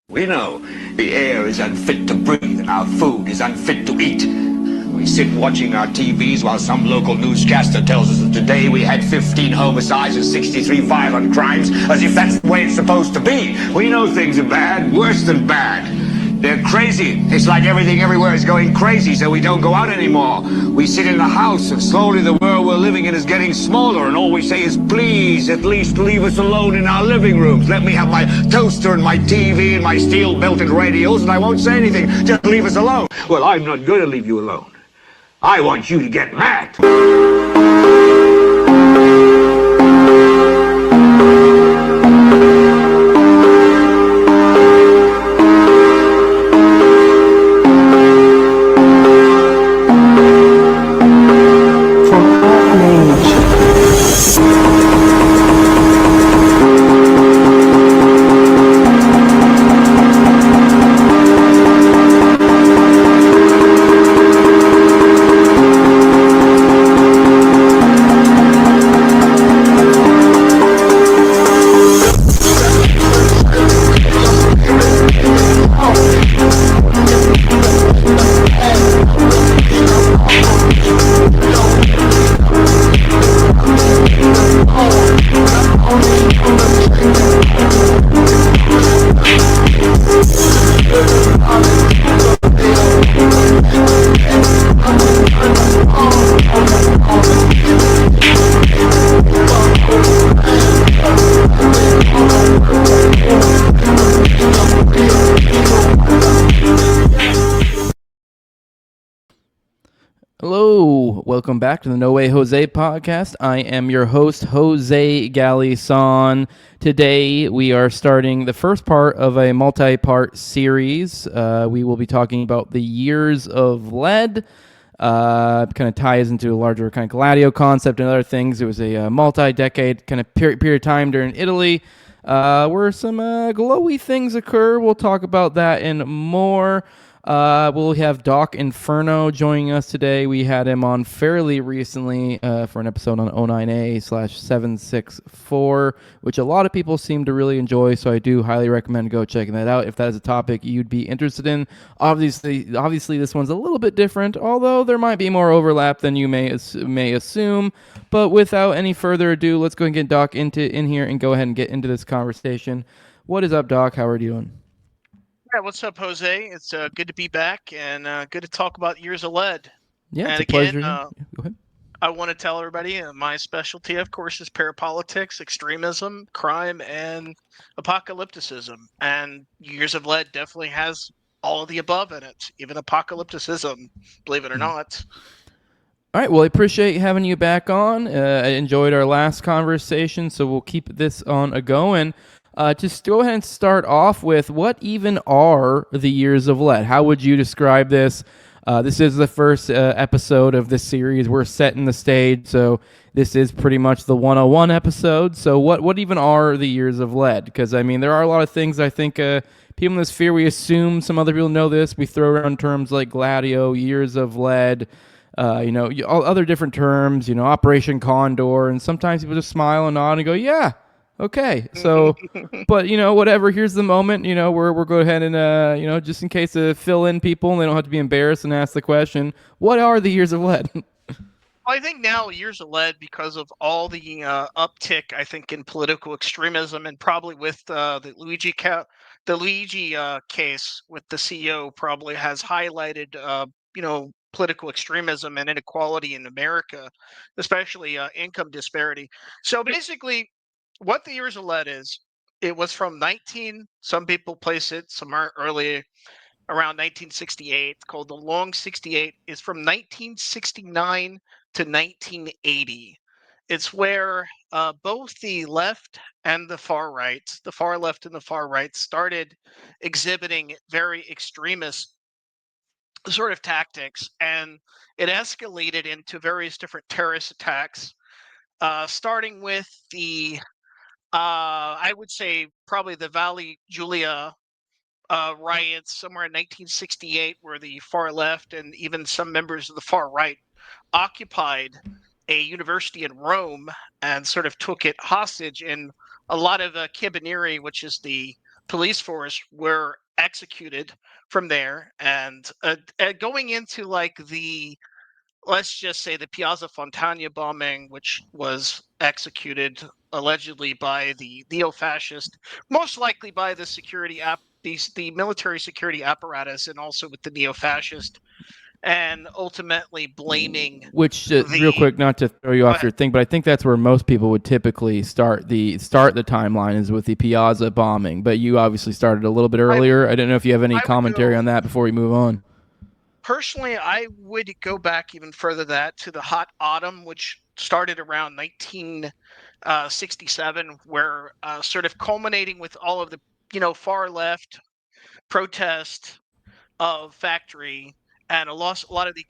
We know the air is unfit to breathe and our food is unfit to eat. We sit watching our TVs while some local newscaster tells us that today we had 15 homicides and 63 violent crimes, as if that's the way it's supposed to be. We know things are bad, worse than bad. They're crazy. It's like everything everywhere is going crazy, so we don't go out anymore. We sit in the house, and slowly the world we're living in is getting smaller, and all we say is, please, at least leave us alone in our living rooms. Let me have my toaster and my TV and my steel-belted radios, and I won't say anything. Just leave us alone. Well, I'm not going to leave you alone. I want you to get mad. Hello, welcome back to the No Way Jose podcast. I am your host, Jose Galison. Today we are starting the first part of a multi-part series. We will be talking about the years of lead. Kind of ties into a larger kind of Gladio concept and other things. It was a multi-decade kind of period of time during Italy where some glowy things occur. We'll talk about that and more. We'll have Doc Inferno joining us today. We had him on fairly recently for an episode on 09A/764, which a lot of people seem to really enjoy, so I do highly recommend go checking that out if that is a topic you'd be interested in. Obviously, this one's a little bit different, although there might be more overlap than you may assume. But without any further ado, let's go and get Doc in here and go ahead and get into this conversation. What is up, Doc? How are you doing? Yeah, what's up, Jose? It's good to be back and good to talk about years of lead. Yeah, and it's a again, pleasure. Go ahead. I want to tell everybody my specialty, of course, is parapolitics, extremism, crime, and apocalypticism. And years of lead definitely has all of the above in it, even apocalypticism, believe it or not. All right, well, I appreciate having you back on. I enjoyed our last conversation, so we'll keep this on a going. Just go ahead and start off with what even are the years of lead? How would you describe this? This is the first episode of this series. We're setting the stage, so this is pretty much the 101 episode. So what even are the years of lead? Because, I mean, there are a lot of things I think people in this sphere, we assume some other people know this. We throw around terms like Gladio, years of lead, all other different terms, Operation Condor, and sometimes people just smile and nod and go, yeah, okay. So, but, whatever, here's the moment, we're go ahead and, just in case to fill in people and they don't have to be embarrassed and ask the question, what are the years of lead? I think now years of lead, because of all the uptick, I think, in political extremism, and probably with the Luigi case with the CEO, probably has highlighted, political extremism and inequality in America, especially income disparity. So basically, what the years of lead is, it was from 19. Some people place it some are early, around 1968. It's called the Long 68. It's from 1969 to 1980. It's where both the left and the far right, the far left and the far right, started exhibiting very extremist sort of tactics, and it escalated into various different terrorist attacks, starting with the, I would say, probably the Valley Giulia riots somewhere in 1968, where the far left and even some members of the far right occupied a university in Rome and sort of took it hostage. And a lot of Carabinieri, which is the police force were executed from there. And going into like let's just say the Piazza Fontana bombing, which was executed allegedly by the neo-fascist, most likely by the the military security apparatus, and also with the neo-fascist, and ultimately blaming Which, real the. quick, not to throw you Go off ahead. your thing, but I think that's where most people would typically start the timeline is with the Piazza bombing. But you obviously started a little bit earlier. I don't know if you have any I would commentary go on that before we move on. personally. I would go back even further that to the Hot Autumn, which started around 1967, where sort of culminating with all of the far left protest of factory, and a lot of the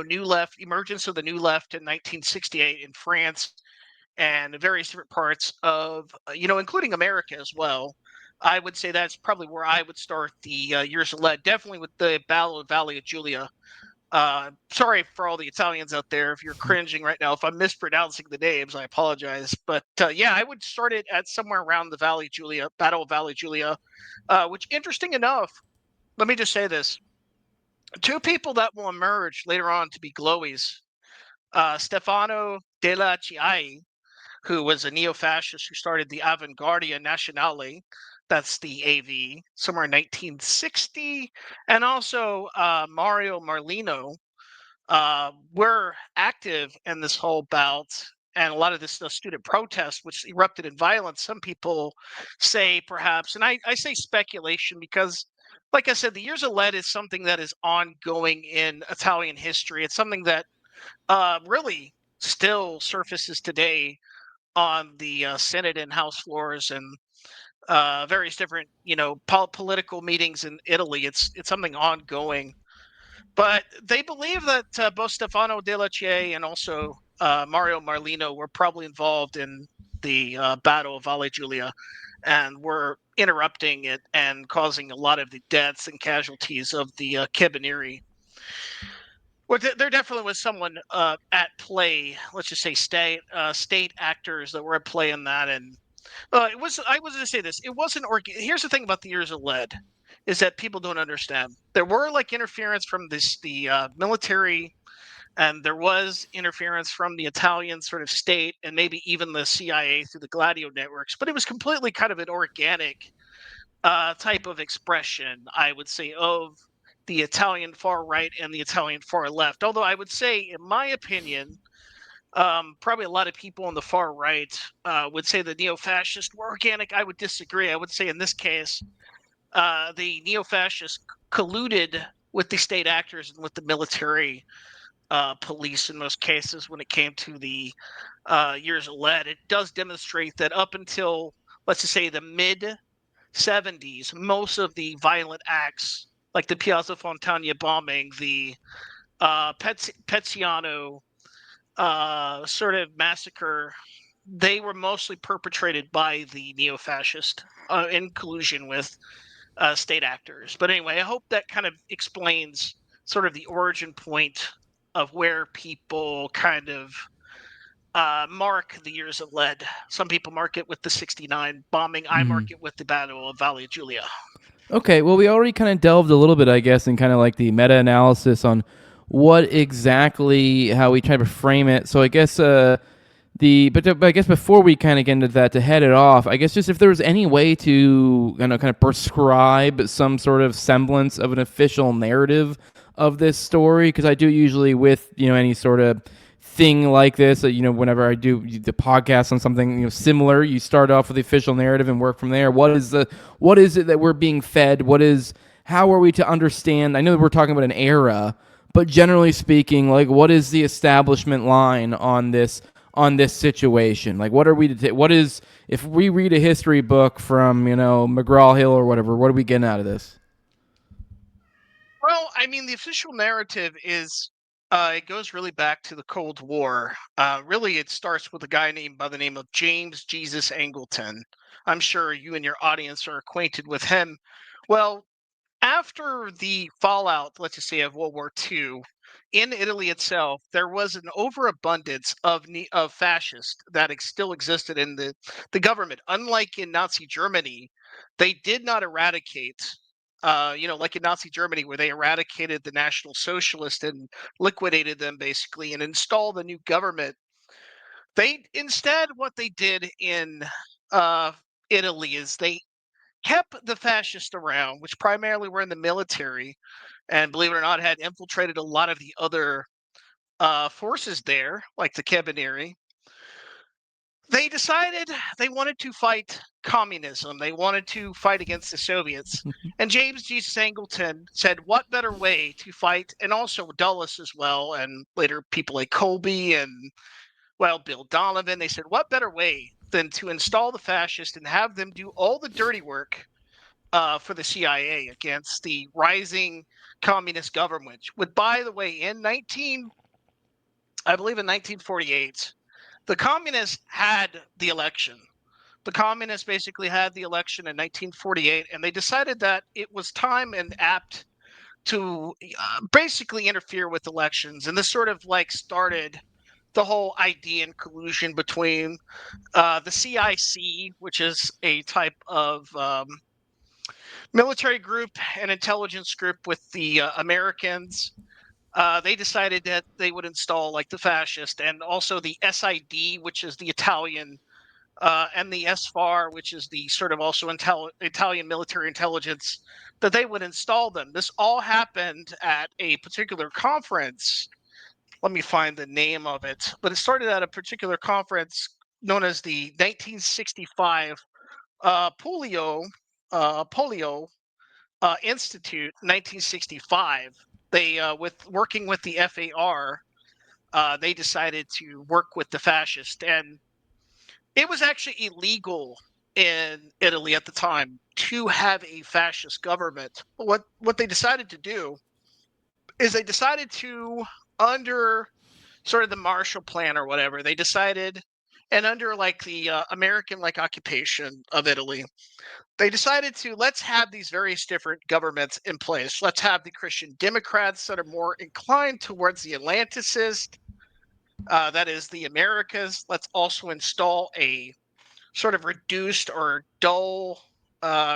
new left emergence of the new left in 1968 in France and various different parts of including America as well. I would say that's probably where I would start the years of lead. Definitely with the Battle of Valley of Giulia. Sorry for all the Italians out there if you're cringing right now. If I'm mispronouncing the names, I apologize. But yeah, I would start it at somewhere around the Valley Giulia, Battle of Valley Giulia, which, interesting enough, let me just say this: two people that will emerge later on to be glowies, Stefano della Chiai, who was a neo-fascist who started the Avanguardia Nazionale, that's the AV, somewhere in 1960, and also Mario Marlino, were active in this whole bout. And a lot of this student protest, which erupted in violence, some people say perhaps, and I say speculation because, like I said, the Years of Lead is something that is ongoing in Italian history. It's something that really still surfaces today on the Senate and House floors, and various different, political meetings in Italy. It's something ongoing. But they believe that both Stefano Dell'Acce and also Mario Marlino were probably involved in the Battle of Valle Giulia, and were interrupting it and causing a lot of the deaths and casualties of the Carabinieri. Well, there definitely was someone at play. Let's just say state actors that were at play in that, and it was. I was going to say this. It wasn't. Here's the thing about the Years of Lead, is that people don't understand. There were like interference from the military, and there was interference from the Italian sort of state, and maybe even the CIA through the Gladio networks. But it was completely kind of an organic type of expression, I would say, of the Italian far right and the Italian far left. Although I would say, in my opinion, probably a lot of people on the far right would say the neo-fascists were organic. I would disagree. I would say in this case, the neo-fascists colluded with the state actors and with the military police in most cases when it came to the Years of Lead. It does demonstrate that up until, let's just say, the mid 70s, most of the violent acts, like the Piazza Fontana bombing, the Peziano sort of massacre, they were mostly perpetrated by the neo-fascist in collusion with state actors. But anyway, I hope that kind of explains sort of the origin point of where people kind of mark the Years of Lead. Some people mark it with the 69 bombing. I mark it with the Battle of Valle Giulia. Okay, well, we already kind of delved a little bit, I guess, in kind of like the meta-analysis on what exactly, how we try to frame it. So I guess but I guess before we kind of get into that, to head it off, I guess just if there was any way to kind of prescribe some sort of semblance of an official narrative of this story, because I do usually with any sort of thing like this, whenever I do the podcast on something similar, you start off with the official narrative and work from there. What is it that we're being fed? How are we to understand? I know we're talking about an era, but generally speaking, like, what is the establishment line on this situation? Like, what are we to what is, if we read a history book from McGraw-Hill or whatever, what are we getting out of this? Well, I mean, the official narrative is it goes really back to the Cold War. Really, it starts with a guy named by the name of James Jesus Angleton. I'm sure you and your audience are acquainted with him. Well, after the fallout, let's just say, of World War II, in Italy itself, there was an overabundance of fascists that still existed in the government. Unlike in Nazi Germany, they did not eradicate, like in Nazi Germany, where they eradicated the National Socialists and liquidated them basically and installed a new government. What they did in Italy is they kept the fascists around, which primarily were in the military, and believe it or not, had infiltrated a lot of the other forces there, like the Carabinieri. They decided they wanted to fight communism. They wanted to fight against the Soviets. And James G. Singleton said, what better way to fight, and also Dulles as well, and later people like Colby and, Bill Donovan. They said, what better way than to install the fascists and have them do all the dirty work for the CIA against the rising communist government, which, by the way, I believe in 1948, the communists had the election. The communists basically had the election in 1948, and they decided that it was time and apt to basically interfere with elections. And this sort of like started the whole idea and collusion between the CIC, which is a type of military group and intelligence group with the Americans. They decided that they would install like the fascist, and also the SID, which is the Italian, and the SFAR, which is the sort of also Italian military intelligence, that they would install them. This all happened at a particular conference. Let me find the name of it. But it started at a particular conference known as the 1965 Polio Institute, 1965. They, with working with the FAR, they decided to work with the fascists, and it was actually illegal in Italy at the time to have a fascist government. What they decided to do is they decided to, under sort of the Marshall Plan or whatever, they decided, and under like the American like occupation of Italy, they decided to, let's have these various different governments in place. Let's have the Christian Democrats that are more inclined towards the Atlanticist, that is the Americas. Let's also install a sort of reduced or dull,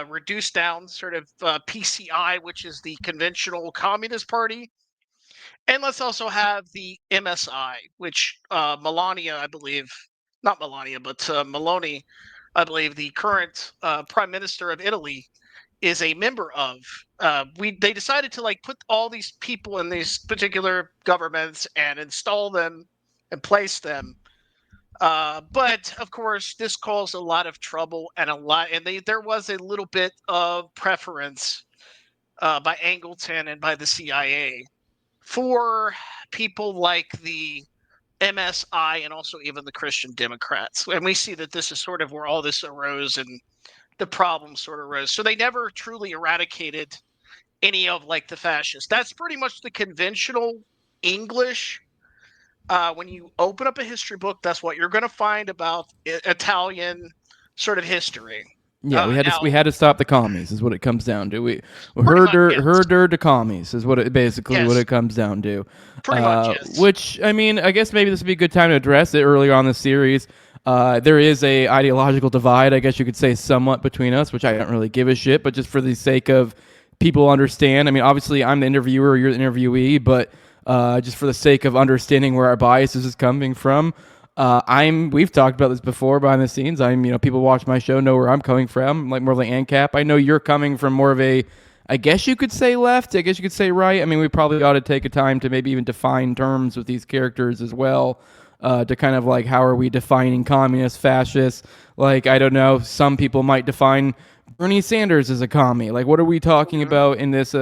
reduced down sort of PCI, which is the conventional Communist Party. And let's also have the MSI, which Melania, I believe, not Melania, but Maloney, I believe, the current prime minister of Italy, is a member of. They decided to like put all these people in these particular governments and install them and place them. But of course, this caused a lot of trouble and there was a little bit of preference by Angleton and by the CIA for people like the MSI and also even the Christian Democrats. And we see that this is sort of where all this arose and the problem sort of arose. So they never truly eradicated any of like the fascists. That's pretty much the conventional English. When you open up a history book, that's what you're going to find about Italian sort of history. Yeah, we had to stop the commies is what it comes down to. Yes. Herder to commies is what it basically Yes. what it comes down to. Pretty much, yes. Which, I mean, I guess maybe this would be a good time to address it earlier on in the series. There is a ideological divide, I guess you could say, somewhat between us, which I don't really give a shit, but just for the sake of people understand. I mean, obviously I'm the interviewer, you're the interviewee, but just for the sake of understanding where our biases is coming from. We've talked about this before behind the scenes. People watch my show know where I'm coming from, like more like ANCAP. I know you're coming from more of a, I guess you could say left, I guess you could say right. I mean, we probably ought to take a time to maybe even define terms with these characters as well, to kind of like, how are we defining communist, fascist? Like, I don't know, some people might define Bernie Sanders as a commie. Like, what are we talking about in this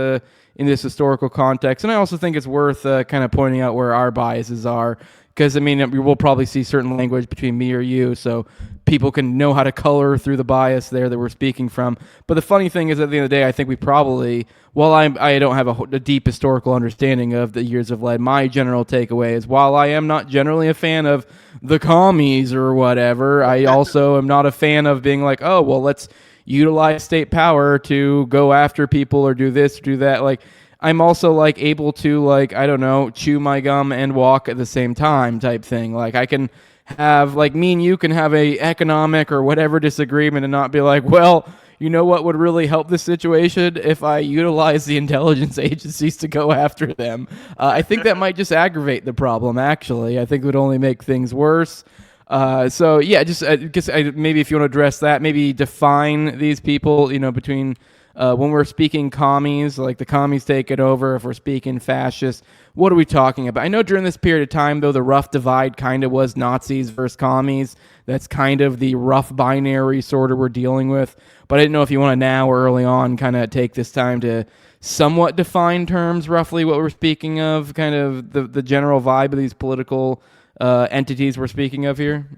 historical context? And I also think it's worth kind of pointing out where our biases are. Because, I mean, we'll probably see certain language between me or you, so people can know how to color through the bias there that we're speaking from. But the funny thing is, at the end of the day, I think we probably, while I don't have a deep historical understanding of the years of lead, my general takeaway is, while I am not generally a fan of the commies or whatever, I also am not a fan of being like, oh, well, let's utilize state power to go after people or do this or do that. Like, I'm also like able to, like, I don't know, chew my gum and walk at the same time type thing. Like, I can have, like, me and you can have a economic or whatever disagreement and not be like, well, you know what would really help this situation? If I utilize the intelligence agencies to go after them. I think that might just aggravate the problem, actually. I think it would only make things worse. So yeah, just I guess maybe if you want to address that, maybe define these people, between when we're speaking commies, like the commies take it over. If we're speaking fascists, what are we talking about? I know during this period of time, though, the rough divide kind of was Nazis versus commies. That's kind of the rough binary sort of we're dealing with. But I didn't know if you want to now or early on kind of take this time to somewhat define terms, roughly what we're speaking of, kind of the general vibe of these political entities we're speaking of here.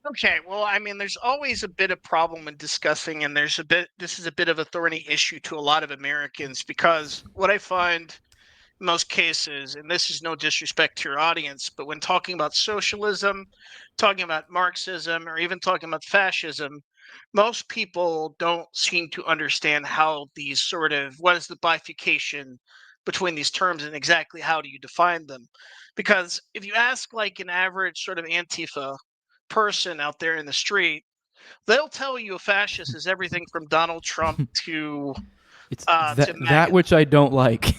Okay, well, I mean, there's always a bit of problem in discussing, and this is a bit of a thorny issue to a lot of Americans because what I find in most cases, and this is no disrespect to your audience, but when talking about socialism, talking about Marxism, or even talking about fascism, most people don't seem to understand how these what is the bifurcation between these terms and exactly how do you define them. Because if you ask like an average sort of Antifa person out there in the street, they'll tell you a fascist is everything from Donald Trump It's to that MAGA. which I don't like.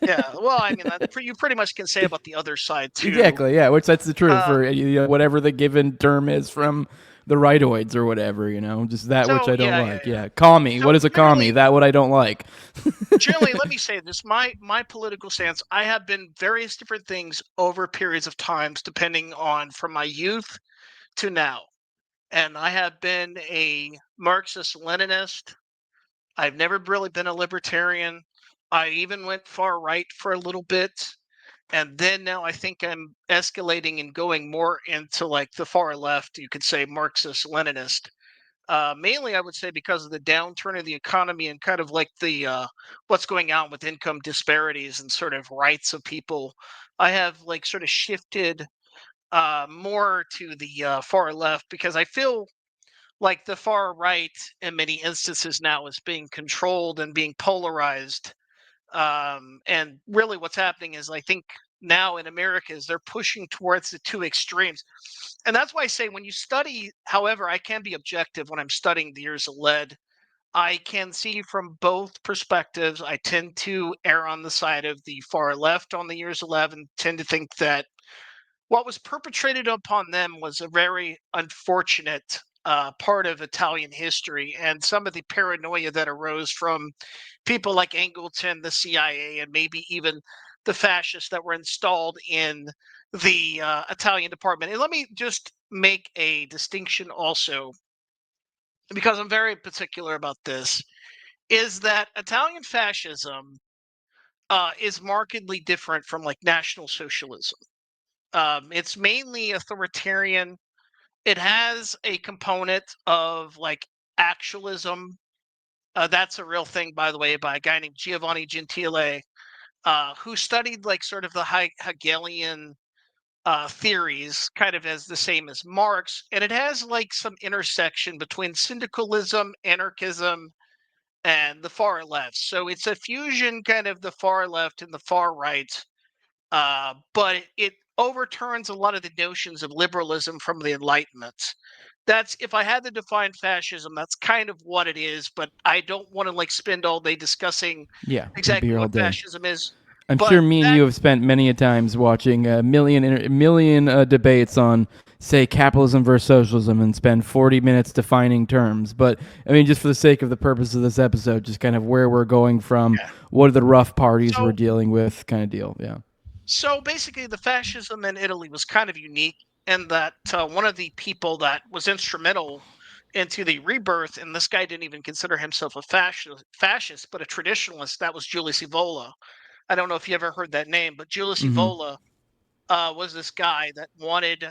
Yeah, well, I mean, you pretty much can say about the other side too. Exactly, yeah, which that's the truth Uh, for whatever the given term is from the rightoids or whatever, just that which so I don't yeah, yeah, like. yeah. Yeah, commie. So What is a commie? That what I don't like. generally, let me say this: my political stance. I have been various different things over periods of times, depending on from my youth to now. And I have been a Marxist Leninist. I've never really been a libertarian. I even went far right for a little bit. And then now I think I'm escalating and going more into like the far left, you could say Marxist Leninist. Mainly, I would say because of the downturn of the economy and kind of like the what's going on with income disparities and sort of rights of people. I have like sort of shifted more to the far left because I feel like the far right in many instances now is being controlled and being polarized. And really, what's happening is I think now in America is they're pushing towards the two extremes. And that's why I say when you study, however, I can be objective when I'm studying the years of lead. I can see from both perspectives. I tend to err on the side of the far left on the years 11, tend to think that what was perpetrated upon them was a very unfortunate part of Italian history, and some of the paranoia that arose from people like Angleton, the CIA, and maybe even the fascists that were installed in the Italian department. And let me just make a distinction also, because I'm very particular about this, is that Italian fascism is markedly different from like National Socialism. It's mainly authoritarian. It has a component of like actualism. That's a real thing, by the way, by a guy named Giovanni Gentile, who studied like sort of the Hegelian theories, kind of as the same as Marx. And it has like some intersection between syndicalism, anarchism, and the far left. So it's a fusion kind of the far left and the far right, but it overturns a lot of the notions of liberalism from the Enlightenment. That's if I had to define fascism, that's kind of what it is. But I don't want to like spend all day discussing Yeah, we'd be exactly here all what day. fascism is. I'm sure But me and that you have spent many a times watching a million debates on, say, capitalism versus socialism, and spend 40 minutes defining terms. But I mean, just for the sake of the purpose of this episode, just kind of where we're going from, yeah. what are the rough parties we're So dealing with, kind of deal. Yeah. so basically, the fascism in Italy was kind of unique in that one of the people that was instrumental into the rebirth, and this guy didn't even consider himself a fascist, but a traditionalist. That was Julius Evola. I don't know if you ever heard that name, but Julius Mm-hmm. Evola was this guy that wanted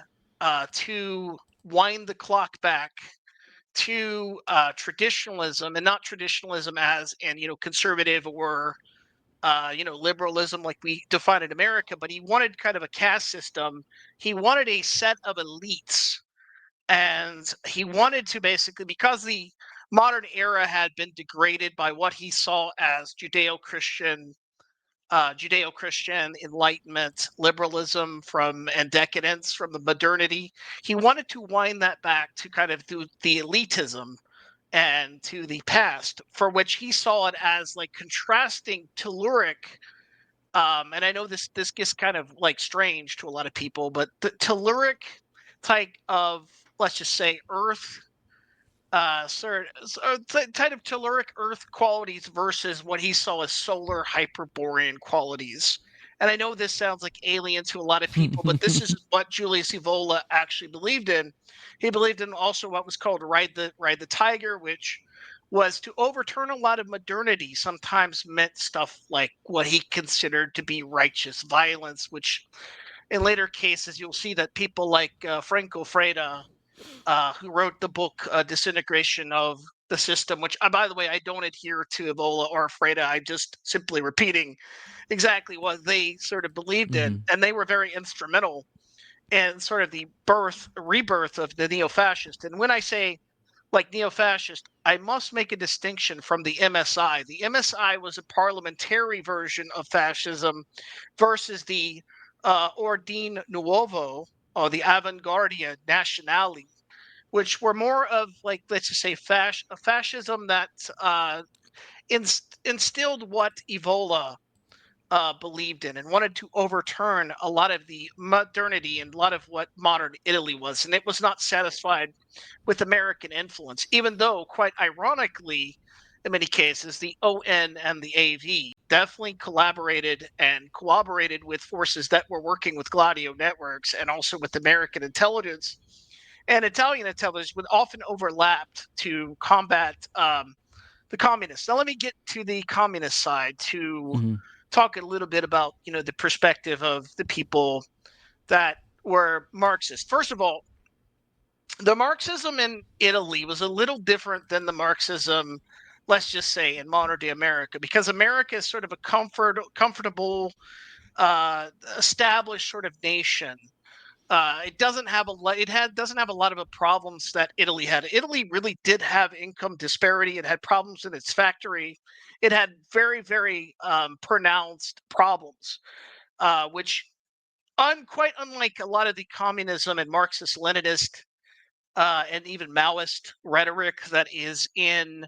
to wind the clock back to traditionalism, and not traditionalism as in conservative or liberalism like we define in America, but he wanted kind of a caste system. He wanted a set of elites, and he wanted to basically, because the modern era had been degraded by what he saw as Judeo-Christian Enlightenment, liberalism from and decadence from the modernity. He wanted to wind that back to kind of the elitism, and to the past, for which he saw it as like contrasting telluric. And I know this gets kind of like strange to a lot of people, but the telluric type of, let's just say, Earth, type of telluric Earth qualities versus what he saw as solar Hyperborean qualities. And I know this sounds like alien to a lot of people, but this is what Julius Evola actually believed in. He believed in also what was called ride the tiger, which was to overturn a lot of modernity. Sometimes meant stuff like what he considered to be righteous violence, which in later cases you'll see that people like Franco Freda, who wrote the book Disintegration of the System, which, by the way, I don't adhere to Evola or Freda. I'm just simply repeating exactly what they sort of believed in. And they were very instrumental in sort of the rebirth of the neo-fascist. And when I say like neo-fascist, I must make a distinction from the MSI. The MSI was a parliamentary version of fascism versus the Ordine Nuovo, or the Avanguardia Nazionale, which were more of, like, let's just say, fascism that instilled what Evola believed in and wanted to overturn a lot of the modernity and a lot of what modern Italy was. And it was not satisfied with American influence, even though, quite ironically, in many cases, the ON and the AV definitely collaborated and cooperated with forces that were working with Gladio networks and also with American intelligence and Italian intelligence, would often overlapped to combat the communists. Now, let me get to the communist side to talk a little bit about, the perspective of the people that were Marxist. First of all, the Marxism in Italy was a little different than the Marxism, let's just say, in modern day America, because America is sort of a comfortable, established sort of nation. It doesn't have a lot. Doesn't have a lot of the problems that Italy had. Italy really did have income disparity. It had problems in its factory. It had very, very pronounced problems, which, quite unlike a lot of the communism and Marxist Leninist and even Maoist rhetoric that is in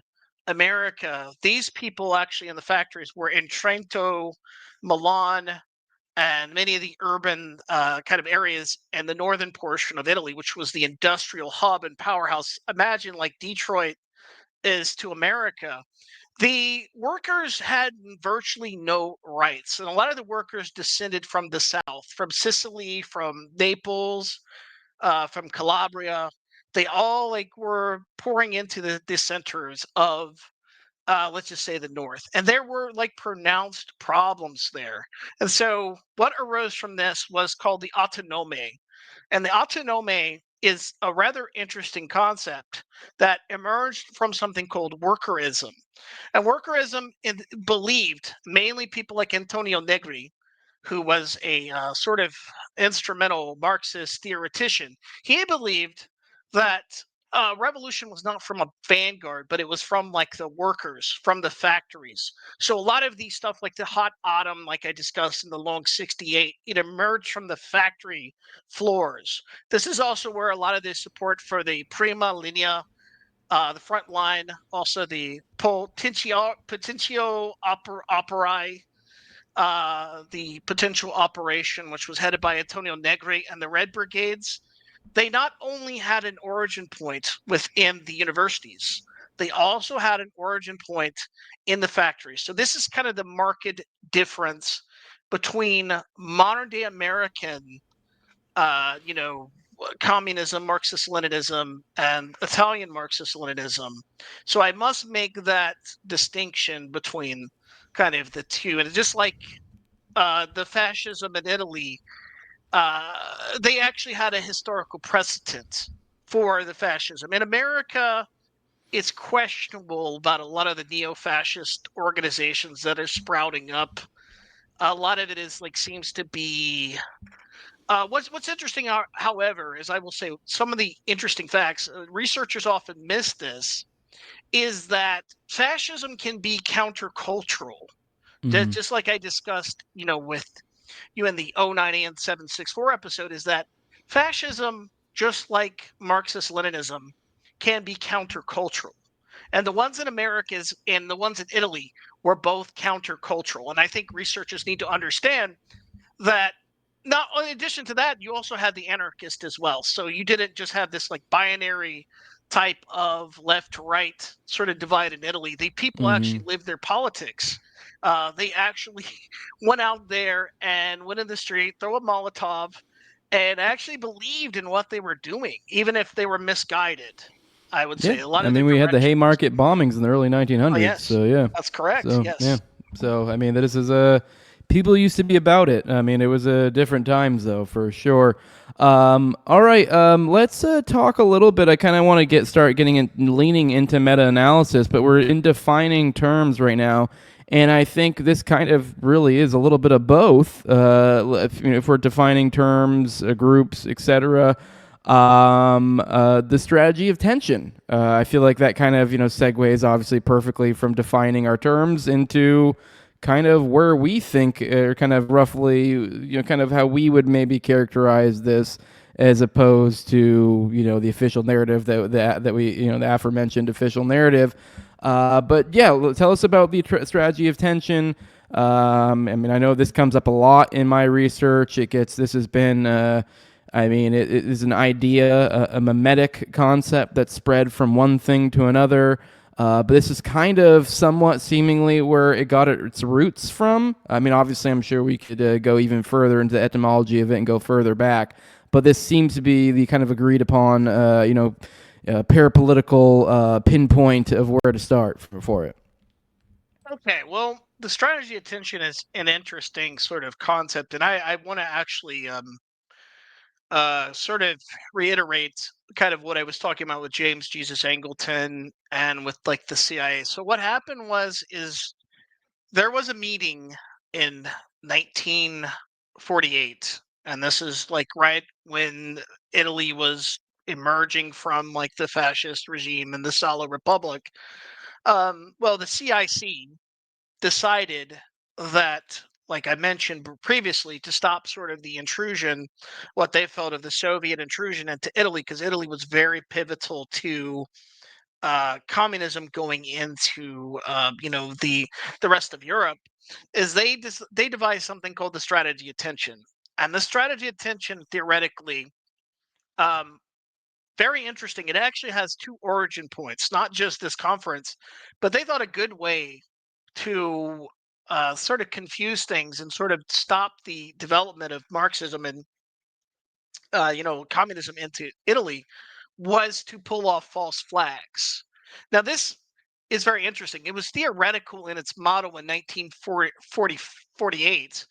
America, these people actually in the factories were in Trento, Milan, and many of the urban kind of areas in the northern portion of Italy, which was the industrial hub and powerhouse. Imagine like Detroit is to America. The workers had virtually no rights, and a lot of the workers descended from the south, from Sicily, from Naples, from Calabria. They all like were pouring into the centers of, let's just say, the north, and there were like pronounced problems there. And so what arose from this was called the autonome, and the autonome is a rather interesting concept that emerged from something called workerism. And workerism believed, mainly people like Antonio Negri, who was a sort of instrumental Marxist theoretician. He believed that revolution was not from a vanguard, but it was from like the workers, from the factories. So a lot of these stuff, like the hot autumn, like I discussed in the long 68, it emerged from the factory floors. This is also where a lot of the support for the prima linea, the front line, also the potentio operae, the potential operation, which was headed by Antonio Negri and the Red Brigades. They not only had an origin point within the universities, they also had an origin point in the factories. So this is kind of the marked difference between modern day American, you know, communism, Marxist Leninism, and Italian Marxist Leninism. So I must make that distinction between kind of the two. And just like the fascism in Italy, they actually had a historical precedent for the fascism. In America, it's questionable about a lot of the neo-fascist organizations that are sprouting up. A lot of it is like seems to be. What's interesting, however, is I will say some of the interesting facts. Researchers often miss this. Is that fascism can be countercultural, just like I discussed, with you in the 098 and 764 episode, is that fascism, just like Marxist Leninism, can be countercultural. And the ones in Americas and the ones in Italy were both countercultural. And I think researchers need to understand that. Now, in addition to that, you also had the anarchist as well. So you didn't just have this like binary type of left to right sort of divide in Italy. The people actually lived their politics. They actually went out there and went in the street, throw a Molotov, and actually believed in what they were doing, even if they were misguided. I would say Yeah, a lot I of the mean, we had the directions. Haymarket bombings in the early Oh 1900s, yes, so yeah. that's correct. So yeah, Yes. so I mean, this is a people used to be about it. I mean, it was different times though, for sure. All right, let's talk a little bit. I kind of want to start getting leaning into meta-analysis, but we're in defining terms right now, and I think this kind of really is a little bit of both. If we're defining terms, groups, etc. The strategy of tension. I feel like that kind of segues obviously perfectly from defining our terms into kind of where we think, or kind of roughly, kind of how we would maybe characterize this, as opposed to the official narrative that we the aforementioned official narrative. But yeah, tell us about the strategy of tension. I mean, I know this comes up a lot in my research. This has been. I mean, it is an idea, a mimetic concept that spread from one thing to another. But this is kind of somewhat seemingly where it got its roots from. I mean, obviously, I'm sure we could go even further into the etymology of it and go further back. But this seems to be the kind of agreed upon, parapolitical pinpoint of where to start for it. Okay, well, the strategy of tension is an interesting sort of concept, and I want to actually sort of reiterate kind of what I was talking about with James Jesus Angleton and with like the CIA. So what happened is there was a meeting in 1948, and this is like right when Italy was emerging from like the fascist regime and the Salo Republic. Well, the CIC decided that, like I mentioned previously, to stop sort of the intrusion, what they felt of the Soviet intrusion into Italy, because Italy was very pivotal to communism going into the rest of Europe. Is they devised something called the strategy of tension, and the strategy of tension theoretically. Um, very interesting. It actually has two origin points, not just this conference, but they thought a good way to sort of confuse things and sort of stop the development of Marxism and communism into Italy was to pull off false flags. Now this is very interesting. It was theoretical in its model in 1948,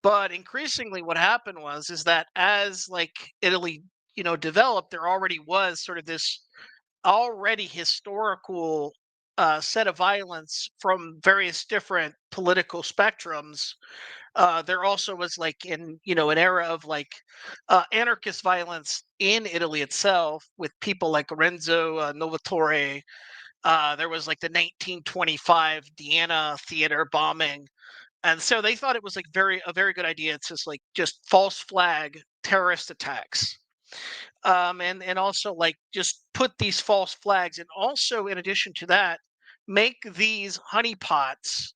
but increasingly what happened is that as like Italy developed, there already was sort of this already historical set of violence from various different political spectrums. There also was like an era of like anarchist violence in Italy itself with people like Lorenzo Novatore. There was like the 1925 Vienna theater bombing, and so they thought it was like a very good idea to just false flag terrorist attacks, and also like just put these false flags, and also in addition to that, make these honeypots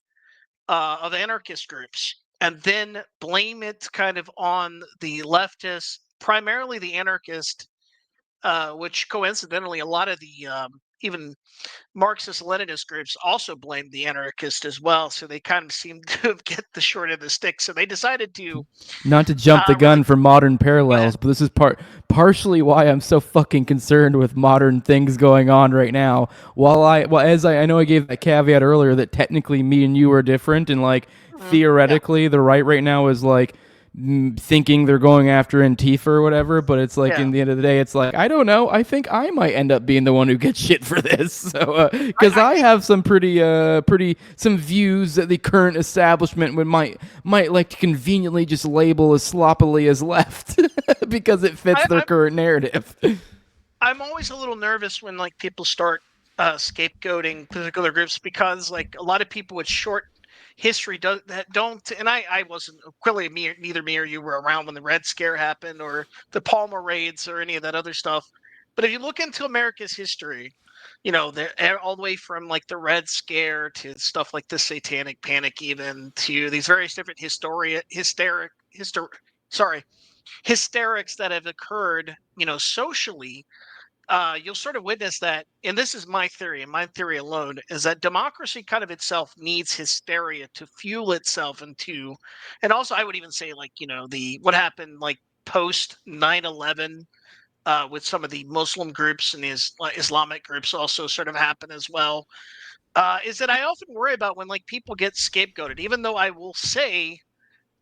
of anarchist groups, and then blame it kind of on the leftist, primarily the anarchist, which coincidentally a lot of the even Marxist Leninist groups also blamed the anarchist as well. So they kind of seemed to get the short of the stick. So they decided to Not to jump the really gun for modern go ahead. parallels, but this is partially why I'm so fucking concerned with modern things going on right now. As I know I gave that caveat earlier that technically me and you are different, and like Yeah. theoretically the right now is like thinking they're going after Antifa or whatever, but it's like Yeah. in the end of the day, it's like I don't know. I think I might end up being the one who gets shit for this. So because I I think have some pretty some views that the current establishment might like to conveniently just label as sloppily as left because it fits I, their current narrative. I'm always a little nervous when like people start scapegoating particular groups, because like a lot of people with short history that don't, and I wasn't clearly neither me or you were around when the Red Scare happened or the Palmer raids or any of that other stuff. But if you look into America's history, they're all the way from like the Red Scare to stuff like the Satanic Panic, even to these various different hysterics that have occurred, socially. You'll sort of witness that, and this is my theory, and my theory alone is that democracy kind of itself needs hysteria to fuel itself into, and also I would even say like the what happened like post 9/11, with some of the Muslim groups and the Islamic groups also sort of happen as well. Is that I often worry about when like people get scapegoated, even though I will say,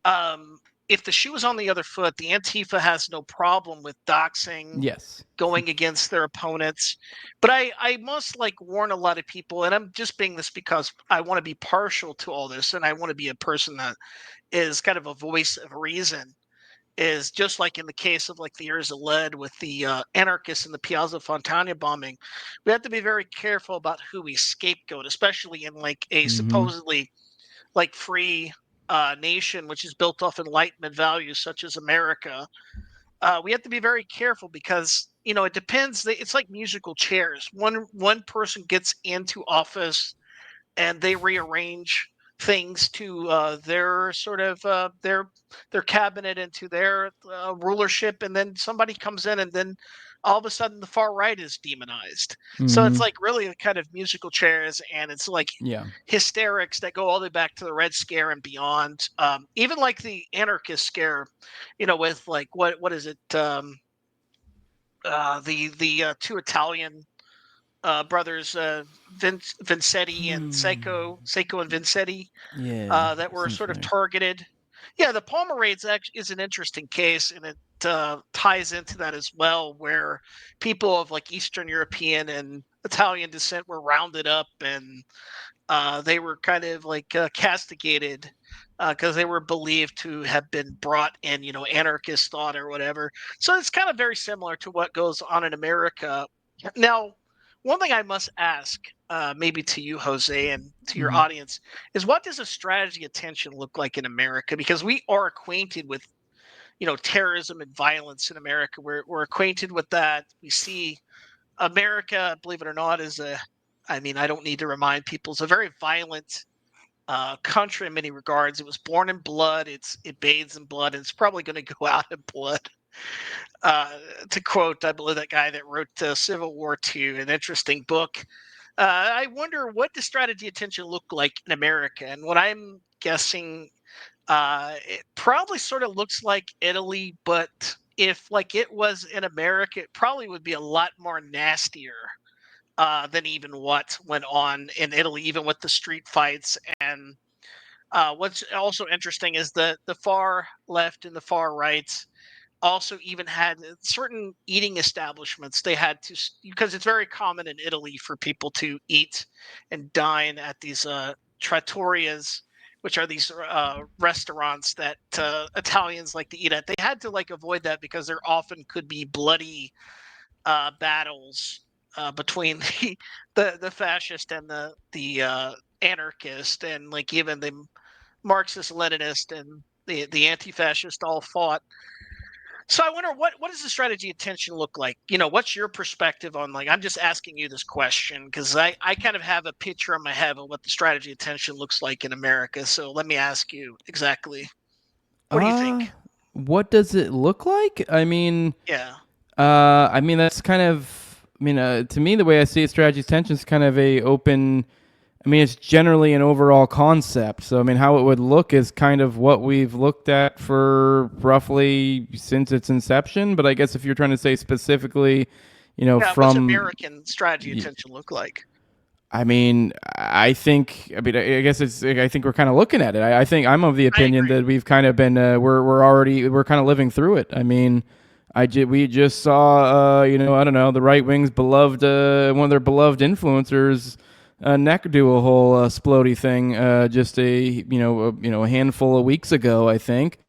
um, if the shoe is on the other foot, the Antifa has no problem with doxing, Yes. going against their opponents. But I must like warn a lot of people, and I'm just being this because I want to be partial to all this, and I want to be a person that is kind of a voice of reason. Is just like in the case of like the years of lead with the anarchists in the Piazza Fontana bombing, we have to be very careful about who we scapegoat, especially in like a Mm-hmm. supposedly like free nation, which is built off Enlightenment values such as America. We have to be very careful because it depends. It's like musical chairs. One person gets into office and they rearrange things to their sort of their cabinet into their rulership, and then somebody comes in, and then all of a sudden the far right is demonized. So it's Mm-hmm. like really a kind of musical chairs, and it's like Yeah. hysterics that go all the way back to the Red Scare and beyond. Even like the anarchist scare, with like what is it? The two Italian brothers, Vincetti and Seiko and Vincetti, Yeah. that were Seems sort of familiar. targeted. Yeah, the Palmer raids actually is an interesting case, and it ties into that as well, where people of like Eastern European and Italian descent were rounded up, and they were kind of like castigated because they were believed to have been brought in, anarchist thought or whatever. So it's kind of very similar to what goes on in America. Now, one thing I must ask, maybe to you, Jose, and to your Mm-hmm. audience, is what does a strategy of tension look like in America? Because we are acquainted with, terrorism and violence in America. We're acquainted with that. We see America, believe it or not, is I mean, I don't need to remind people, it's a very violent country in many regards. It was born in blood. It bathes in blood, and it's probably going to go out in blood. Uh, to quote, I believe that guy that wrote Civil War II, an interesting book. I wonder what does strategy attention look like in America, and what I'm guessing, it probably sort of looks like Italy, but if like it was in America, it probably would be a lot more nastier than even what went on in Italy, even with the street fights. And what's also interesting is the far left and the far right also even had certain eating establishments. They had to, because it's very common in Italy for people to eat and dine at these trattorias, which are these restaurants that Italians like to eat at. They had to like avoid that because there often could be bloody battles between the fascist and the anarchist, and like even the Marxist Leninist and the anti-fascist all fought. So I wonder what does the strategy of tension look like? What's your perspective on, like, I'm just asking you this question because I kind of have a picture in my head of what the strategy of tension looks like in America. So let me ask you exactly. What do you Uh, think? what does it look like? Yeah. That's kind of, to me, the way I see it, strategy tension is kind of a open. It's generally an overall concept. So, how it would look is kind of what we've looked at for roughly since its inception. But I guess if you're trying to say specifically, Yeah. What's from, American strategy of tension look like? I guess I think we're kind of looking at it. I think I'm of the I opinion agree. that we've kind of been, we're kind of living through it. We just saw, I don't know, the right wing's beloved, one of their beloved influencers, neck do a whole splody thing, just a handful of weeks ago, I think.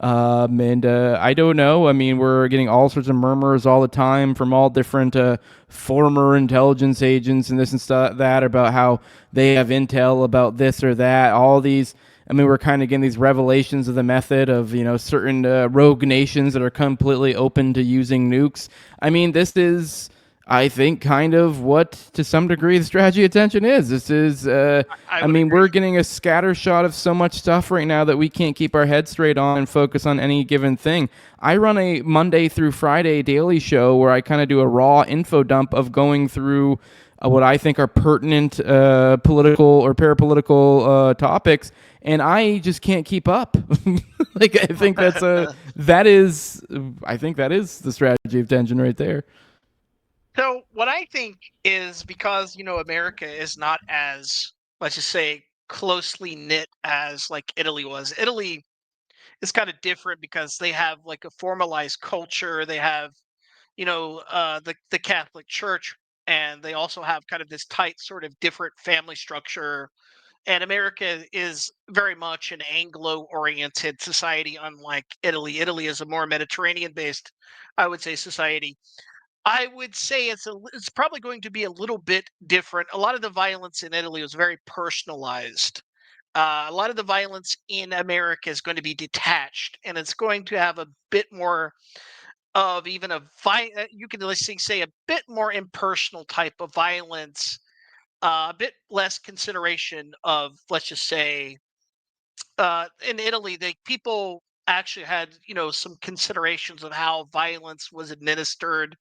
And I don't know. We're getting all sorts of murmurs all the time from all different former intelligence agents and this and that about how they have intel about this or that. All these. We're kind of getting these revelations of the method of, certain rogue nations that are completely open to using nukes. This is, I think kind of what, to some degree, the strategy of tension is. This is, I I would mean, agree. we're getting a scattershot of so much stuff right now that we can't keep our head straight on and focus on any given thing. I run a Monday through Friday daily show where I kind of do a raw info dump of going through what I think are pertinent political or parapolitical topics, and I just can't keep up. Like, I think I think that is the strategy of tension right there. So what I think is because America is not as, let's just say, closely knit as like Italy was. Italy is kind of different because they have like a formalized culture. They have the Catholic Church, and they also have kind of this tight sort of different family structure. And America is very much an Anglo-oriented society, unlike Italy. Italy is a more Mediterranean-based, I would say, society. I would say it's probably going to be a little bit different. A lot of the violence in Italy was very personalized. A lot of the violence in America is going to be detached, and it's going to have a bit more of even you can let's say a bit more impersonal type of violence, a bit less consideration of, let's just say, in Italy, they people actually had some considerations of how violence was administered,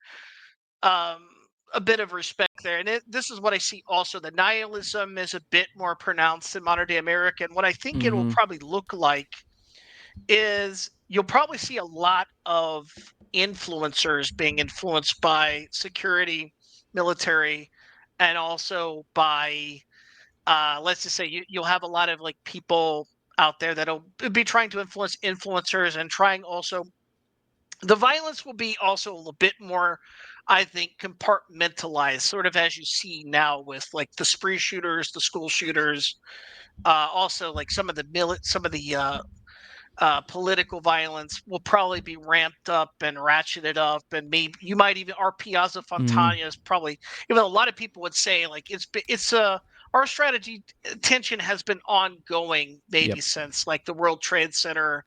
um, a bit of respect there. And this is what I see also. The nihilism is a bit more pronounced in modern day America. And what I think it will Mm-hmm. probably look like is you'll probably see a lot of influencers being influenced by security, military, and also by, let's just say, you'll have a lot of like people out there that'll be trying to influence influencers and trying also the violence will be also a little bit more, I think, compartmentalized, sort of as you see now with like the spree shooters, the school shooters, also like some of the political violence will probably be ramped up and ratcheted up, and maybe you might even our Piazza Mm-hmm. Fontana is probably, even though a lot of people would say like our strategy tension has been ongoing maybe Yep. since like the World Trade Center,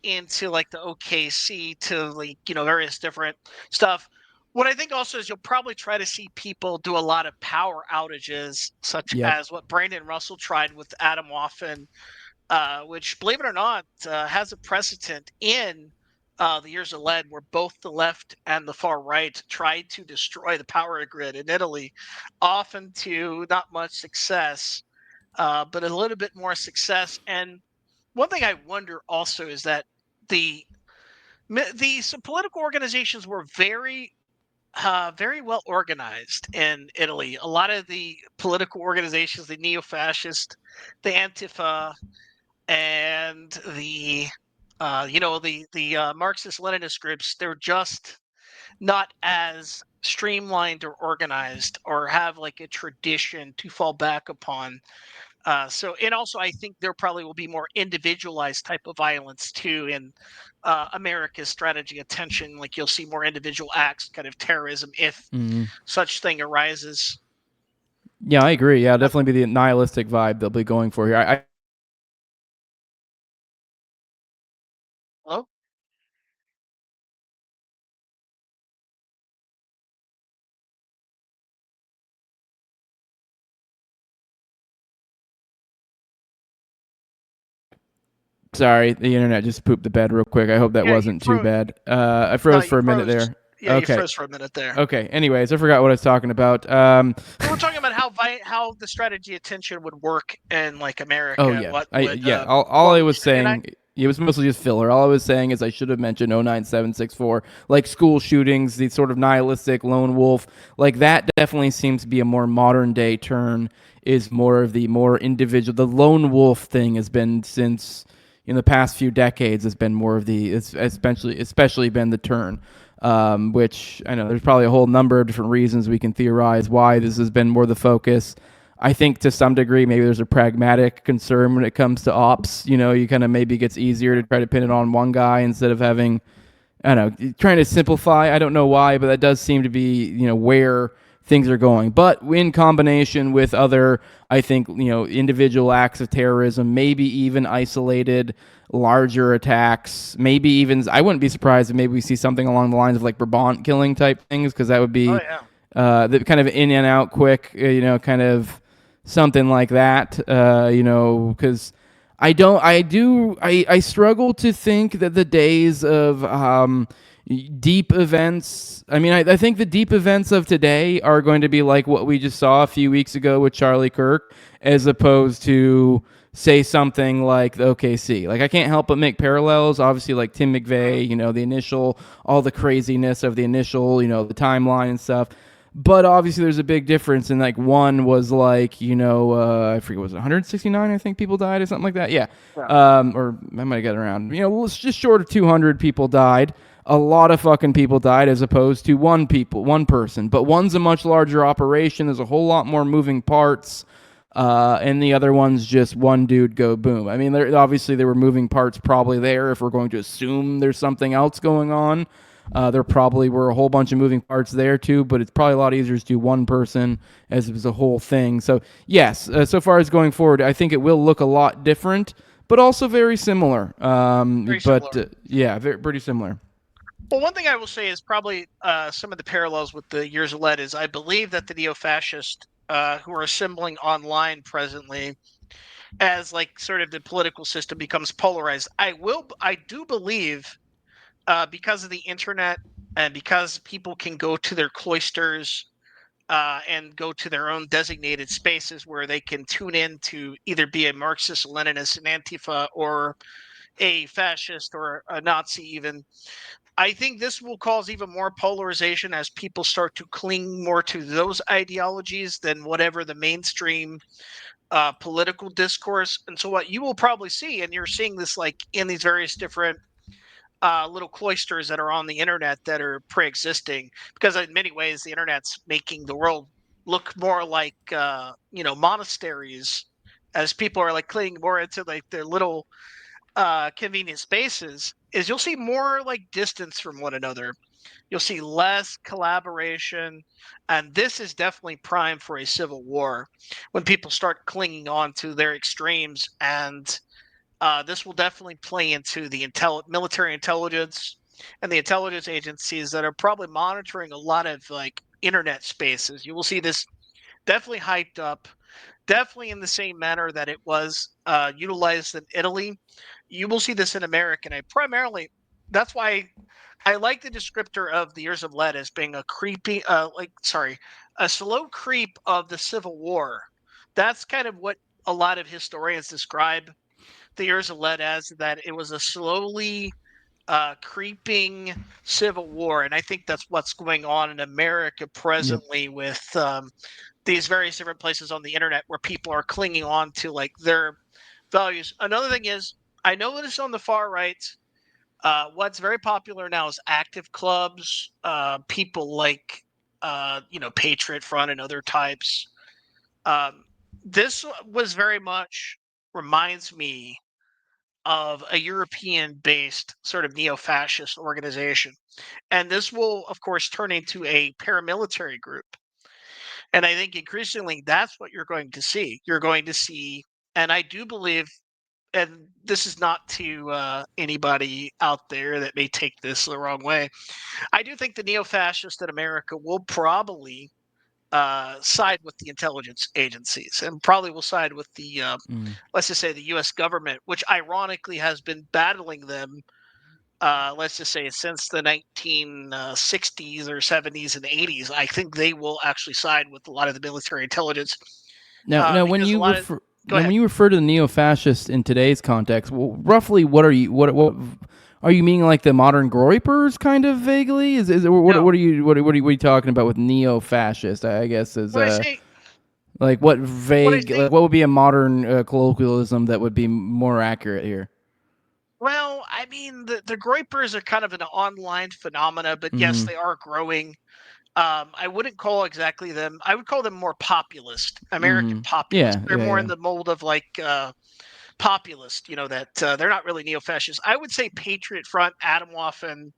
into like the OKC to like various different stuff. What I think also is you'll probably try to see people do a lot of power outages, such Yep. as what Brandon Russell tried with Adam Waffen, which, believe it or not, has a precedent in the years of lead, where both the left and the far right tried to destroy the power grid in Italy, often to not much success, but a little bit more success. And one thing I wonder also is that the some political organizations were very well organized in Italy. A lot of the political organizations, the neo-fascist, the Antifa, and the Marxist Leninist groups, they're just not as streamlined or organized or have like a tradition to fall back upon. And also, I think there probably will be more individualized type of violence too in America's strategy of tension. Like you'll see more individual acts, kind of terrorism, if Mm-hmm. such thing arises. Yeah, I agree. Yeah, Uh, definitely be the nihilistic vibe they'll be going for here. Hello? Sorry, the internet just pooped the bed real quick. I hope that Yeah, you wasn't too froze. bad. I No, froze you for a minute froze. there. Yeah, you Okay. froze for a minute there. Okay. Anyways, I forgot what I was talking about. We were talking about how the strategy of tension would work in like Oh America, and yeah, what I would yeah. All I was and I saying, it was mostly just filler. All I was saying is I should have mentioned 09764, like school shootings, the sort of nihilistic lone wolf, like that definitely seems to be a more modern day turn. Is more of the more individual. The lone wolf thing has been since in the past few decades has been more of the it's especially been the turn. Which I know there's probably a whole number of different reasons we can theorize why this has been more the focus. I think to some degree maybe there's a pragmatic concern when it comes to ops. You know, you kind of maybe gets easier to try to pin it on one guy instead of having, I don't know, trying to simplify. I don't know why, but that does seem to be where things are going. But in combination with other, I think, individual acts of terrorism, maybe even isolated larger attacks, maybe even, I wouldn't be surprised if maybe we see something along the lines of like Brabant killing type things, because that would be the kind of in and out quick, kind of something like that, because I struggle to think that the days of deep events. I mean, I think the deep events of today are going to be like what we just saw a few weeks ago with Charlie Kirk, as opposed to say something like the OKC. Like, I can't help but make parallels. Obviously, like Tim McVeigh, the initial, all the craziness of the initial, the timeline and stuff. But obviously, there's a big difference. And like one was like, I forget, was it 169? I think people died or something like that. Yeah. Or I might get around. It's just short of 200 people died. A lot of fucking people died, as opposed to one person. But one's a much larger operation. There's a whole lot more moving parts. And the other one's just one dude go boom. I mean, obviously there were moving parts probably there. If we're going to assume there's something else going on, there probably were a whole bunch of moving parts there too. But it's probably a lot easier to do one person as it was a whole thing. So yes, so far as going forward, I think it will look a lot different, but also very similar. Yeah, pretty similar. Well, one thing I will say is probably some of the parallels with the years of lead is I believe that the neo-fascists who are assembling online presently, as like sort of the political system becomes polarized, I do believe because of the internet and because people can go to their cloisters and go to their own designated spaces where they can tune in to either be a Marxist, Leninist, an Antifa, or a fascist or a Nazi even. I think this will cause even more polarization as people start to cling more to those ideologies than whatever the mainstream political discourse. And so what you will probably see, and you're seeing this like in these various different little cloisters that are on the internet that are pre-existing, because in many ways the internet's making the world look more like monasteries, as people are like clinging more into like their little convenient spaces, is you'll see more like distance from one another. You'll see less collaboration, and this is definitely prime for a civil war when people start clinging on to their extremes. And this will definitely play into the military intelligence and the intelligence agencies that are probably monitoring a lot of like internet spaces. You will see this definitely hyped up, definitely in the same manner that it was utilized in Italy. You will see this in America. And that's why I like the descriptor of the Years of Lead as being a a slow creep of the Civil War. That's kind of what a lot of historians describe the Years of Lead as, that it was a slowly creeping civil war. And I think that's what's going on in America presently with these various different places on the internet where people are clinging on to like their values. Another thing is, I noticed on the far right, what's very popular now is active clubs, people like, Patriot Front and other types. This was very much reminds me of a European-based sort of neo-fascist organization. And this will, of course, turn into a paramilitary group. And I think increasingly that's what you're going to see. You're going to see, and I do believe, and this is not to anybody out there that may take this the wrong way, I do think the neo-fascists in America will probably side with the intelligence agencies and probably will side with the, let's just say, the U.S. government, which ironically has been battling them, let's just say, since the 1960s or 70s and 80s. I think they will actually side with a lot of the military intelligence. Now, when Because a you lot of, refer go ahead. when you refer to the neo-fascist in today's context, roughly what are you meaning? Like the modern Groypers, kind of vaguely? No, What are you talking about with neo-fascist? I guess is when I say like when I like say what would be a modern colloquialism that would be more accurate here? well, I mean, the Groypers are kind of an online phenomena, but yes, Mm-hmm. they are growing. I wouldn't call exactly them. I would call them more populist, American Mm-hmm. populist. Yeah, They're yeah, more in yeah. the mold of like populist. That they're not really neo-fascist. I would say Patriot Front, Atomwaffen,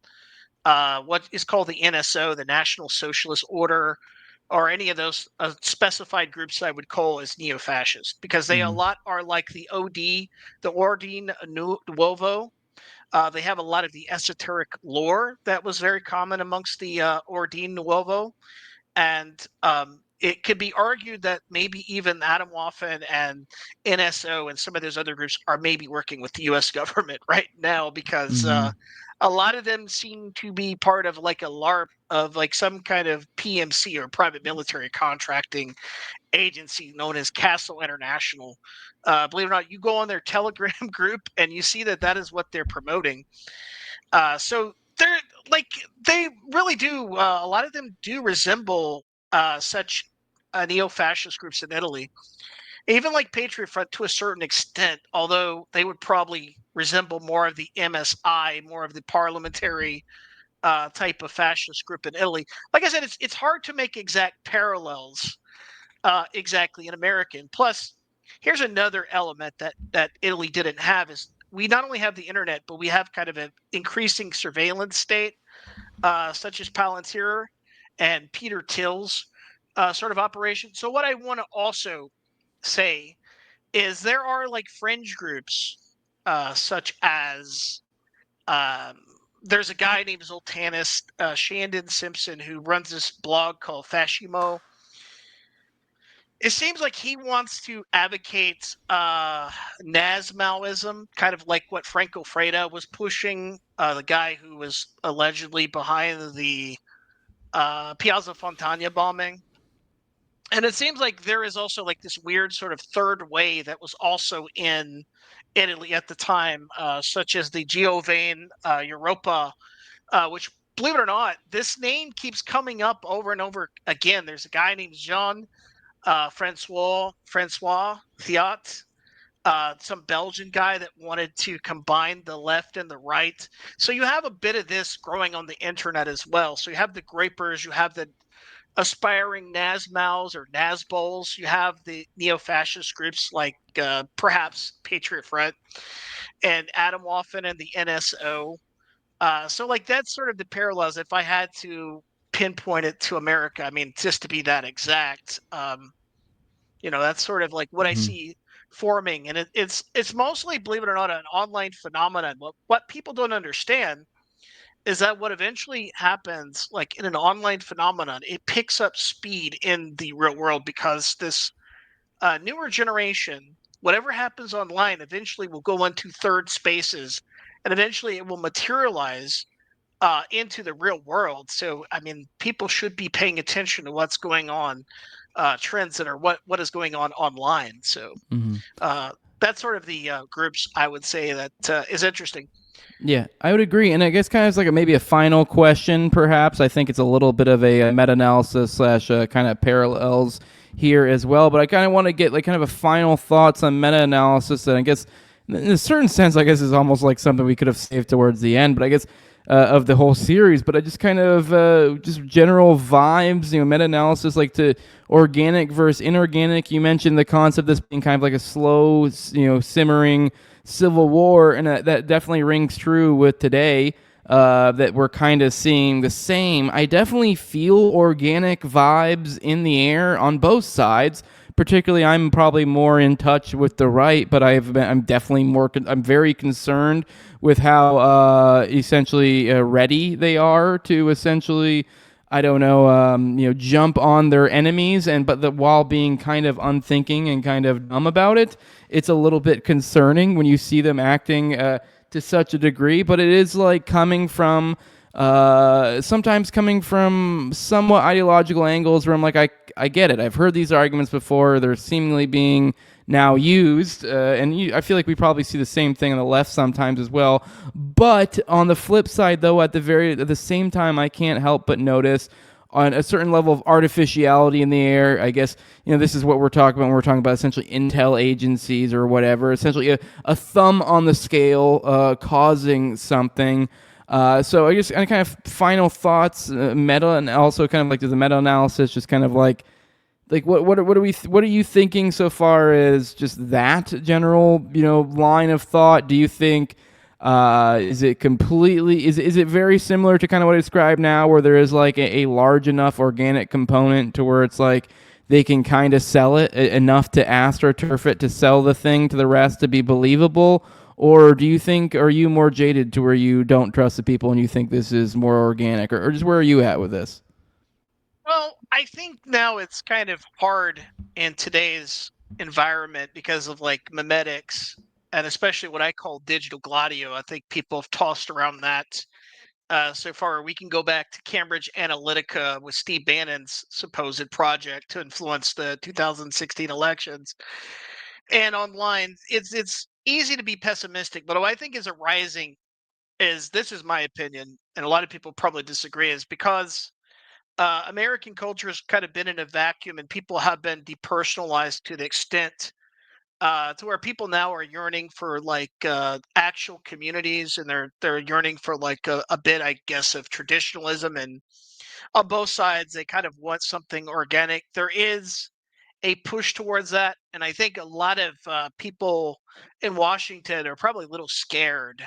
what is called the NSO, the National Socialist Order. or any of those specified groups I would call as neo-fascist, because they a lot are like the OD, the Ordine Nuovo. They have a lot of the esoteric lore that was very common amongst the Ordine Nuovo. And it could be argued that maybe even Atomwaffen and NSO and some of those other groups are maybe working with the U.S. government right now, because a lot of them seem to be part of like a LARP of like some kind of PMC or private military contracting agency known as Castle International. Believe it or not, you go on their Telegram group and you see that is what they're promoting. So they're like, they really do. A lot of them do resemble such neo-fascist groups in Italy, even like Patriot Front to a certain extent. Although they would probably resemble more of the MSI, more of the parliamentary type of fascist group in Italy. Like I said, it's hard to make exact parallels exactly in American. Plus, here's another element that Italy didn't have is we not only have the internet, but we have kind of an increasing surveillance state, such as Palantir and Peter Till's sort of operation. So what I want to also say is there are like fringe groups, such as there's a guy named Zoltanis Shandon Simpson who runs this blog called Fascimo. It seems like he wants to advocate Nazmaoism, kind of like what Franco Freda was pushing, the guy who was allegedly behind the Piazza Fontana bombing. And it seems like there is also like this weird sort of third way that was also in Italy at the time, such as the Giovane Europa, which, believe it or not, this name keeps coming up over and over again. There's a guy named Jean Francois Thiat, some Belgian guy that wanted to combine the left and the right. So you have a bit of this growing on the internet as well. So you have the Grapers, you have the aspiring Nazmaos or Nazbols, you have the neo-fascist groups like perhaps Patriot Front and Atomwaffen and the NSO. So like that's sort of the parallels. If I had to pinpoint it to America, I mean, just to be that exact, that's sort of like what I see forming. And it's mostly, believe it or not, an online phenomenon. What people don't understand is that what eventually happens, like in an online phenomenon, it picks up speed in the real world, because this newer generation, whatever happens online, eventually will go into third spaces, and eventually it will materialize into the real world. So, I mean, people should be paying attention to what's going on, trends that are what is going on online. So that's sort of the groups I would say that is interesting. Yeah, I would agree. And I guess kind of like maybe a final question, perhaps. I think it's a little bit of a meta-analysis slash kind of parallels here as well. But I kind of want to get like kind of a final thoughts on meta-analysis. And I guess in a certain sense, I guess is almost like something we could have saved towards the end. But I guess of the whole series. But I just kind of just general vibes, meta-analysis, like to organic versus inorganic. You mentioned the concept of this being kind of like a slow, simmering civil war, and that definitely rings true with today, that we're kind of seeing the same. I definitely feel organic vibes in the air on both sides. Particularly, I'm probably more in touch with the right, but I'm very concerned with how essentially ready they are to essentially, I don't know, jump on their enemies, while being kind of unthinking and kind of dumb about it. It's a little bit concerning when you see them acting to such a degree, but it is like sometimes coming from somewhat ideological angles where I'm like, I get it. I've heard these arguments before. They're seemingly being now used, and I feel like we probably see the same thing on the left sometimes as well. But on the flip side, though, at the same time, I can't help but notice on a certain level of artificiality in the air. I guess, this is what we're talking about when we're talking about essentially intel agencies or whatever, essentially a thumb on the scale causing something. So I guess kind of final thoughts, meta, and also kind of like the meta-analysis, just kind of like what are you thinking so far as just that general, line of thought? Do you think Is it completely? Is it very similar to kind of what I described now, where there is like a large enough organic component to where it's like they can kind of sell it enough to astroturf it to sell the thing to the rest to be believable? Or do you think, are you more jaded to where you don't trust the people and you think this is more organic, or just where are you at with this? Well, I think now it's kind of hard in today's environment because of like memetics and especially what I call digital Gladio. I think people have tossed around that so far. We can go back to Cambridge Analytica with Steve Bannon's supposed project to influence the 2016 elections. And online, it's easy to be pessimistic, but what I think is arising is, this is my opinion, and a lot of people probably disagree, is because American culture has kind of been in a vacuum, and people have been depersonalized to the extent to where people now are yearning for like actual communities, and they're yearning for like a bit, I guess, of traditionalism. And on both sides, they kind of want something organic. There is a push towards that, and I think a lot of people in Washington are probably a little scared.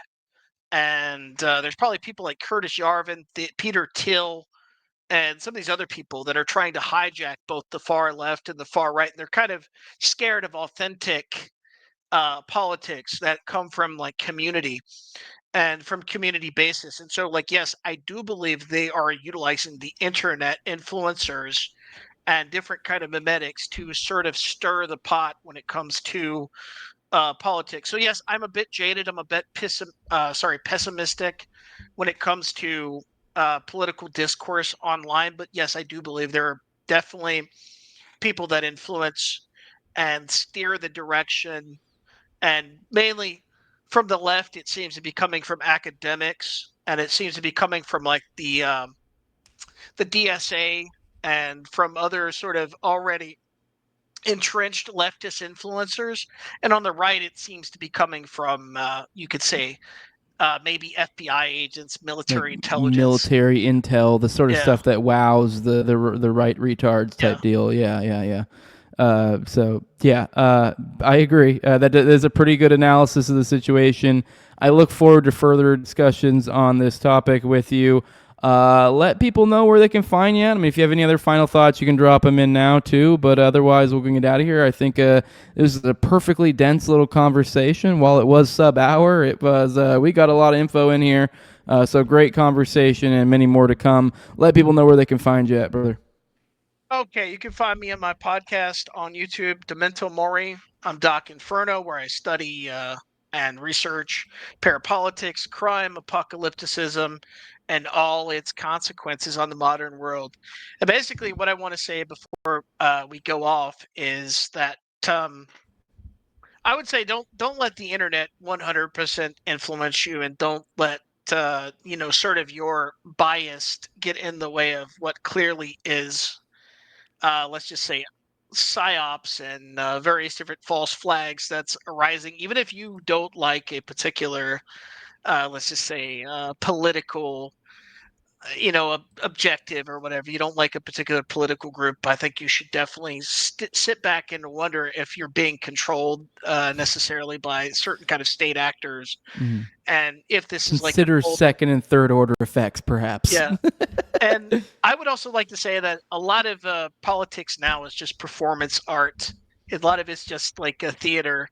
And there's probably people like Curtis Yarvin, Peter Thiel, and some of these other people that are trying to hijack both the far left and the far right. And they're kind of scared of authentic politics that come from like community and from community basis. And so, like, yes, I do believe they are utilizing the internet influencers and different kind of memetics to sort of stir the pot when it comes to politics. So yes, I'm a bit jaded. I'm a bit pessimistic when it comes to political discourse online. But yes, I do believe there are definitely people that influence and steer the direction, and mainly from the left. It seems to be coming from academics, and it seems to be coming from like the DSA and from other sort of already entrenched leftist influencers. And on the right, it seems to be coming from, you could say, maybe FBI agents, Like military intelligence. military intel, the sort of Yeah, stuff that wows the right retards yeah. type deal. Yeah, yeah, yeah. So yeah, I agree. That is a pretty good analysis of the situation. I look forward to further discussions on this topic with you. Let people know where they can find you. I mean, if you have any other final thoughts, you can drop them in now too. But otherwise, we'll get out of here. I think it was a perfectly dense little conversation. While it was sub-hour, it was we got a lot of info in here. So great conversation and many more to come. Let people know where they can find you at, brother. Okay, you can find me on my podcast on YouTube, Demento Mori. I'm Doc Inferno, where I study and research parapolitics, crime, apocalypticism, and all its consequences on the modern world. And basically, what I want to say before we go off is that I would say don't let the internet 100% influence you, and don't let sort of your bias get in the way of what clearly is, let's just say, psyops and various different false flags that's arising. Even if you don't like a particular, let's just say, political, objective or whatever. You don't like a particular political group, I think you should definitely sit back and wonder if you're being controlled necessarily by certain kind of state actors, Mhm. and if this is like Consider controlled. second and third order effects, perhaps. Yeah. And I would also like to say that a lot of politics now is just performance art. A lot of it's just like a theater,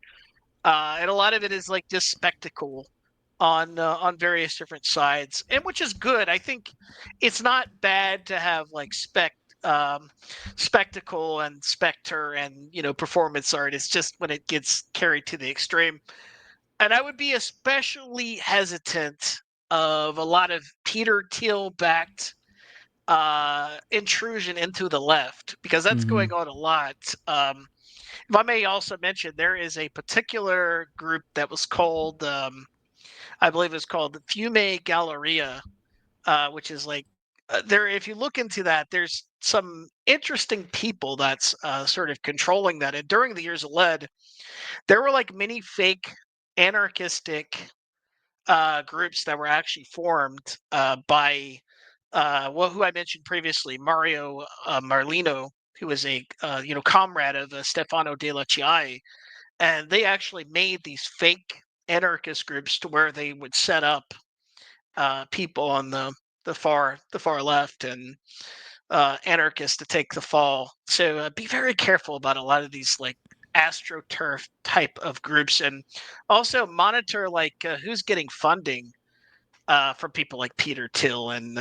and a lot of it is like just spectacle on various different sides, and which is good. I think it's not bad to have like spectacle and specter and performance art. It's just when it gets carried to the extreme. And I would be especially hesitant of a lot of Peter Thiel backed intrusion into the left, because that's Hmm. going on a lot. If I may also mention, there is a particular group that was called, I believe it's called the Fume Galleria, which is like, there. If you look into that, there's some interesting people that's sort of controlling that. And during the years of lead, there were like many fake anarchistic groups that were actually formed by who I mentioned previously, Mario Marlino, who was a comrade of Stefano della Chiaia, and they actually made these fake anarchist groups to where they would set up people on the far left and anarchists to take the fall. So be very careful about a lot of these like astroturf type of groups, and also monitor like who's getting funding from people like Peter Thiel and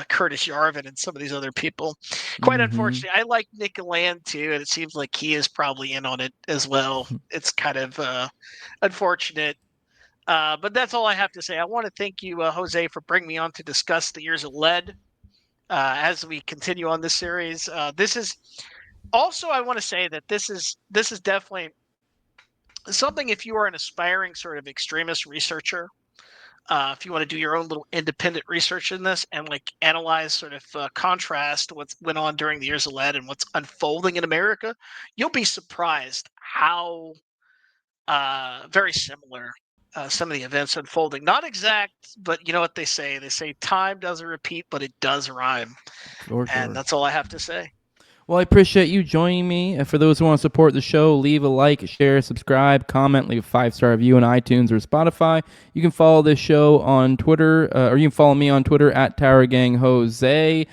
Curtis Yarvin and some of these other people. Quite unfortunately, I like Nick Land too, and it seems like he is probably in on it as well. It's kind of unfortunate. But that's all I have to say. I want to thank you, Jose, for bringing me on to discuss the years of lead as we continue on this series. This is also, I want to say that this is definitely something. If you are an aspiring sort of extremist researcher, if you want to do your own little independent research in this and like analyze sort of contrast what went on during the years of lead and what's unfolding in America, you'll be surprised how very similar some of the events unfolding. Not exact, but you know what they say? They say time doesn't repeat, but it does rhyme. For sure. And that's all I have to say. Well, I appreciate you joining me. For those who want to support the show, leave a like, share, subscribe, comment, leave a 5-star review on iTunes or Spotify. You can follow this show on Twitter, or you can follow me on Twitter at TowerGangJose.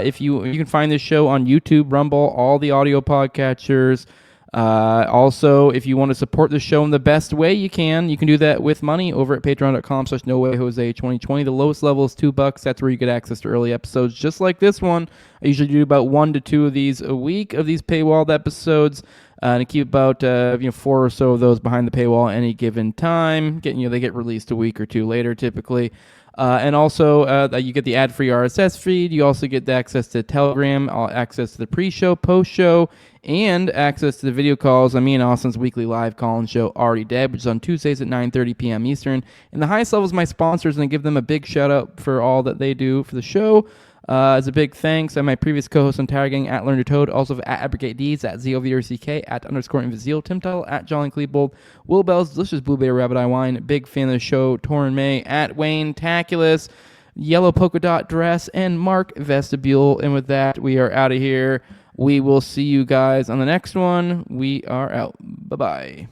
If you can find this show on YouTube, Rumble, all the audio podcatchers. Also, if you want to support the show in the best way you can do that with money over at patreon.com/nowayjose2020. The lowest level is $2. That's where you get access to early episodes just like this one. I usually do about 1 to 2 of these a week, of these paywalled episodes, and I keep about 4 or so of those behind the paywall at any given time. They get released a week or 2 later typically. And also, you get the ad-free RSS feed. You also get the access to Telegram, access to the pre-show, post-show, and access to the video calls on me and Austin's weekly live call-in show, Already Dead, which is on Tuesdays at 9:30 p.m. Eastern. And the highest level is my sponsors, and I give them a big shout-out for all that they do for the show. As a big thanks, and my previous co-host on Tower Gang, at Learner Toad, also at Abrogate Ds, at ZOVRCK, at _Invisiel, Tim Tuttle, at Jolly Klebold, Will Bell's Delicious Blueberry Rabbit Eye Wine, big fan of the show, Torrin May, at Wayne Taculus, Yellow Polka Dot Dress, and Mark Vestibule. And with that, we are out of here. We will see you guys on the next one. We are out. Bye-bye.